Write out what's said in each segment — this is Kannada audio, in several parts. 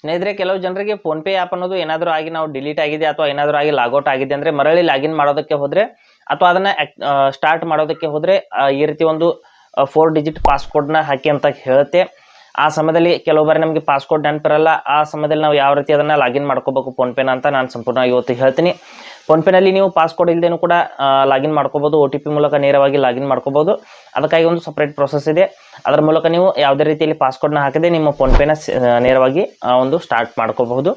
ಸ್ನೇಹಿತರೆ, ಕೆಲವು ಜನರಿಗೆ ಫೋನ್ಪೇ ಆ್ಯಪ್ ಅನ್ನೋದು ಏನಾದರೂ ಆಗಿ ನಾವು ಡಿಲೀಟ್ ಆಗಿದೆ ಅಥವಾ ಏನಾದರೂ ಆಗಿ ಲಾಗೌಟ್ ಆಗಿದೆ ಅಂದರೆ ಮರಳಿ ಲಾಗಿನ್ ಮಾಡೋದಕ್ಕೆ ಹೋದರೆ ಅಥವಾ ಅದನ್ನು ಸ್ಟಾರ್ಟ್ ಮಾಡೋದಕ್ಕೆ ಹೋದರೆ ಈ ರೀತಿ ಒಂದು 4 ಡಿಜಿಟ್ ಪಾಸ್ಕೋಡ್ನ ಹಾಕಿ ಅಂತ ಹೇಳುತ್ತೆ. ಆ ಸಮಯದಲ್ಲಿ ಕೆಲವು ಬಾರಿ ನಮಗೆ ಪಾಸ್ಕೋಡ್ ನೆನಪಿರಲ್ಲ. ಆ ಸಮಯದಲ್ಲಿ ನಾವು ಯಾವ ರೀತಿ ಅದನ್ನು ಲಾಗಿನ್ ಮಾಡ್ಕೋಬೇಕು ಫೋನ್ಪೇನ ಅಂತ ನಾನು ಸಂಪೂರ್ಣವಾಗಿ ಇವತ್ತು ಹೇಳ್ತೀನಿ. ಫೋನ್ಪೇನಲ್ಲಿ ನೀವು ಪಾಸ್ಕೋಡ್ ಇಲ್ಲದೇನೂ ಕೂಡ ಲಾಗಿನ್ ಮಾಡ್ಕೋಬೋದು. OTP ಮೂಲಕ ನೇರವಾಗಿ ಲಾಗಿನ್ ಮಾಡ್ಕೋಬೋದು. ಅದಕ್ಕಾಗಿ ಒಂದು ಸಪ್ರೇಟ್ ಪ್ರೊಸೆಸ್ ಇದೆ. ಅದರ ಮೂಲಕ ನೀವು ಯಾವುದೇ ರೀತಿಯಲ್ಲಿ ಪಾಸ್ಕೋಡ್ನ ಹಾಕದೆ ನಿಮ್ಮ ಫೋನ್ಪೇನ ನೇರವಾಗಿ ಒಂದು ಸ್ಟಾರ್ಟ್ ಮಾಡ್ಕೋಬಹುದು.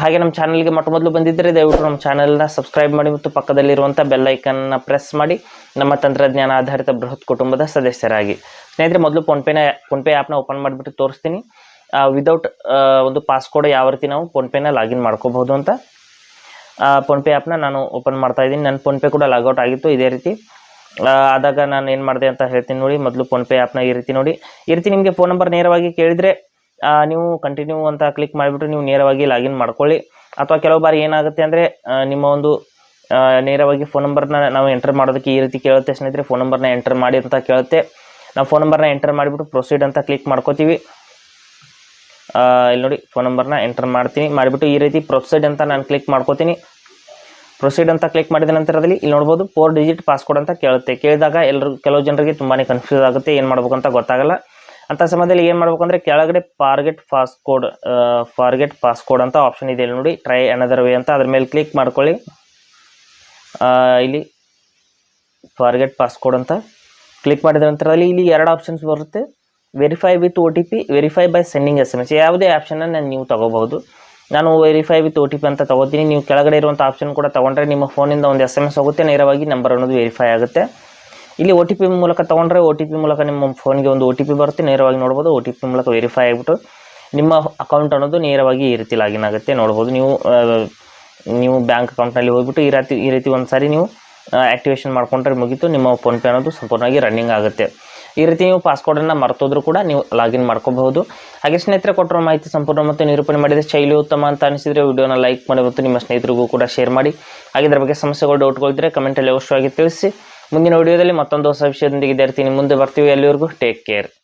ಹಾಗೆ ನಮ್ಮ ಚಾನಲ್ಗೆ ಮೊಟ್ಟ ಮೊದಲು ಬಂದಿದ್ದರೆ ದಯವಿಟ್ಟು ನಮ್ಮ ಚಾನಲ್ನ ಸಬ್ಸ್ಕ್ರೈಬ್ ಮಾಡಿ ಮತ್ತು ಪಕ್ಕದಲ್ಲಿರುವಂಥ ಬೆಲ್ ಐಕನ್ನ ಪ್ರೆಸ್ ಮಾಡಿ ನಮ್ಮ ತಂತ್ರಜ್ಞಾನ ಆಧಾರಿತ ಬೃಹತ್ ಕುಟುಂಬದ ಸದಸ್ಯರಾಗಿ. ಸ್ನೇಹಿತರೆ, ಮೊದಲು ಫೋನ್ಪೇ ಆ್ಯಪ್ನ ಓಪನ್ ಮಾಡಿಬಿಟ್ಟು ತೋರಿಸ್ತೀನಿ. ವಿದೌಟ್ ಒಂದು ಪಾಸ್ಕೋಡ್ ಯಾವ ರೀತಿ ನಾವು ಫೋನ್ಪೇನ ಲಾಗಿನ್ ಮಾಡ್ಕೋಬಹುದು ಅಂತ. ಫೋನ್ಪೇ ಆ್ಯಪ್ನ ನಾನು ಓಪನ್ ಮಾಡ್ತಾ ಇದ್ದೀನಿ. ನನ್ನ ಫೋನ್ಪೇ ಕೂಡ ಲಾಗೌಟ್ ಆಗಿತ್ತು ಇದೇ ರೀತಿ. ಆದಾಗ ನಾನು ಏನು ಮಾಡಿದೆ ಅಂತ ಹೇಳ್ತೀನಿ ನೋಡಿ. ಮೊದಲು ಫೋನ್ಪೇ ಆ್ಯಪ್ನ ಈ ರೀತಿ ನೋಡಿ. ಈ ರೀತಿ ನಿಮಗೆ ಫೋನ್ ನಂಬರ್ ನೇರವಾಗಿ ಕೇಳಿದರೆ ನೀವು ಕಂಟಿನ್ಯೂ ಅಂತ ಕ್ಲಿಕ್ ಮಾಡಿಬಿಟ್ಟು ನೀವು ನೇರವಾಗಿ ಲಾಗಿನ್ ಮಾಡ್ಕೊಳ್ಳಿ. ಅಥವಾ ಕೆಲವು ಬಾರಿ ಏನಾಗುತ್ತೆ ಅಂದರೆ ನಿಮ್ಮ ಒಂದು ನೇರವಾಗಿ ಫೋನ್ ನಂಬರ್ನ ನಾವು ಎಂಟರ್ ಮಾಡೋದಕ್ಕೆ ಈ ರೀತಿ ಕೇಳುತ್ತೆ ಸ್ನೇಹಿತರೆ. ಫೋನ್ ನಂಬರ್ನ ಎಂಟರ್ ಮಾಡಿ ಅಂತ ಕೇಳುತ್ತೆ. ನಾವು ಫೋನ್ ನಂಬರ್ನ ಎಂಟರ್ ಮಾಡಿಬಿಟ್ಟು ಪ್ರೊಸೀಡ್ ಅಂತ ಕ್ಲಿಕ್ ಮಾಡ್ಕೋತೀವಿ. ಇಲ್ಲಿ ನೋಡಿ, ಫೋನ್ ನಂಬರ್ನ ಎಂಟರ್ ಮಾಡ್ತೀನಿ. ಮಾಡಿಬಿಟ್ಟು ಈ ರೀತಿ ಪ್ರೊಸೀಡ್ ಅಂತ ನಾನು ಕ್ಲಿಕ್ ಮಾಡ್ಕೋತೀನಿ. ಪ್ರೊಸೀಡ್ ಅಂತ ಕ್ಲಿಕ್ ಮಾಡಿದ ನಂತರದಲ್ಲಿ ಇಲ್ಲಿ ನೋಡ್ಬೋದು 4 ಡಿಜಿಟ್ ಪಾಸ್ಕೋಡ್ ಅಂತ ಕೇಳುತ್ತೆ. ಕೇಳಿದಾಗ ಕೆಲವು ಜನರಿಗೆ ತುಂಬಾ ಕನ್ಫ್ಯೂಸ್ ಆಗುತ್ತೆ, ಏನು ಮಾಡ್ಬೇಕು ಅಂತ ಗೊತ್ತಾಗಲ್ಲ. ಅಂಥ ಸಮಯದಲ್ಲಿ ಏನು ಮಾಡ್ಬೇಕು ಅಂದರೆ ಕೆಳಗಡೆ ಫಾರ್ಗೆಟ್ ಪಾಸ್ಕೋಡ್ ಅಂತ ಆಪ್ಷನ್ ಇದೆ ಇಲ್ಲಿ ನೋಡಿ, ಟ್ರೈ ಅನದರ್ ವೇ ಅಂತ. ಅದ್ರ ಮೇಲೆ ಕ್ಲಿಕ್ ಮಾಡ್ಕೊಳ್ಳಿ. ಇಲ್ಲಿ ಫಾರ್ಗೆಟ್ ಪಾಸ್ಕೋಡ್ ಅಂತ ಕ್ಲಿಕ್ ಮಾಡಿದ ನಂತರದಲ್ಲಿ ಇಲ್ಲಿ 2 ಆಪ್ಷನ್ಸ್ ಬರುತ್ತೆ. Verify with OTP, verify by sending SMS. ಯಾವುದೇ ಆಪ್ಷನ್ನ ನೀವು ತಗೋಬಹುದು. ನಾನು ವೆರಿಫೈ ವಿತ್ OTP ಅಂತ ತಗೋತೀನಿ. ನೀವು ಕೆಳಗಡೆ ಇರುವಂಥ ಆಪ್ಷನ್ ಕೂಡ ತೊಗೊಂಡ್ರೆ ನಿಮ್ಮ ಫೋನಿಂದ ಒಂದು SMS ಹೋಗುತ್ತೆ, ನೇರವಾಗಿ ನಂಬರ್ ಅನ್ನೋದು ವೆರಿಫೈ ಆಗುತ್ತೆ. ಇಲ್ಲಿ OTP ಮೂಲಕ ತೊಗೊಂಡ್ರೆ OTP ಮೂಲಕ ನಿಮ್ಮ ಫೋನ್ಗೆ ಒಂದು OTP ಬರುತ್ತೆ, ನೇರವಾಗಿ ನೋಡ್ಬೋದು. OTP ಮೂಲಕ ವೆರಿಫೈ ಆಗಿಬಿಟ್ಟು ನಿಮ್ಮ ಅಕೌಂಟ್ ಅನ್ನೋದು ನೇರವಾಗಿ ಈ ರೀತಿ ಲಾಗಿನ್ ಆಗುತ್ತೆ ನೋಡ್ಬೋದು. ನೀವು ಬ್ಯಾಂಕ್ ಅಕೌಂಟ್ನಲ್ಲಿ ಹೋಗ್ಬಿಟ್ಟು ಈ ರೀತಿ ಒಂದು ಸಾರಿ ನೀವು ಆ್ಯಕ್ಟಿವೇಷನ್ ಮಾಡ್ಕೊಂಡ್ರೆ ಮುಗೀತು, ನಿಮ್ಮ ಫೋನ್ಪೇ ಅನ್ನೋದು ಸಂಪೂರ್ಣವಾಗಿ ರನ್ನಿಂಗ್ ಆಗುತ್ತೆ. ಈ ರೀತಿ ನೀವು ಪಾಸ್ಕೋಡನ್ನು ಮರ್ತೋದ್ರೂ ಕೂಡ ನೀವು ಲಾಗಿನ್ ಮಾಡ್ಕೋಬಹುದು. ಹಾಗೆ ಸ್ನೇಹಿತರೆ, ಕೊಟ್ಟಿರೋ ಮಾಹಿತಿ ಸಂಪೂರ್ಣ ಮತ್ತು ನಿರೂಪಣೆ ಮಾಡಿದ ಶೈಲಿ ಉತ್ತಮ ಅಂತ ಅನಿಸಿದರೆ ವಿಡಿಯೋನ ಲೈಕ್ ಮಾಡಿ ಮತ್ತು ನಿಮ್ಮ ಸ್ನೇಹಿತರಿಗೂ ಕೂಡ ಶೇರ್ ಮಾಡಿ. ಹಾಗೆ ಇದರ ಬಗ್ಗೆ ಸಮಸ್ಯೆಗಳು, ಡೌಟ್ಗಳಿದ್ದರೆ ಕಮೆಂಟಲ್ಲಿ ಅವಶ್ಯವಾಗಿ ತಿಳಿಸಿ. ಮುಂದಿನ ವಿಡಿಯೋದಲ್ಲಿ ಮತ್ತೊಂದು ಹೊಸ ವಿಷಯದೊಂದಿಗೆ ಮುಂದೆ ಬರ್ತೀವಿ. ಅಲ್ಲಿವರೆಗೂ ಟೇಕ್ ಕೇರ್.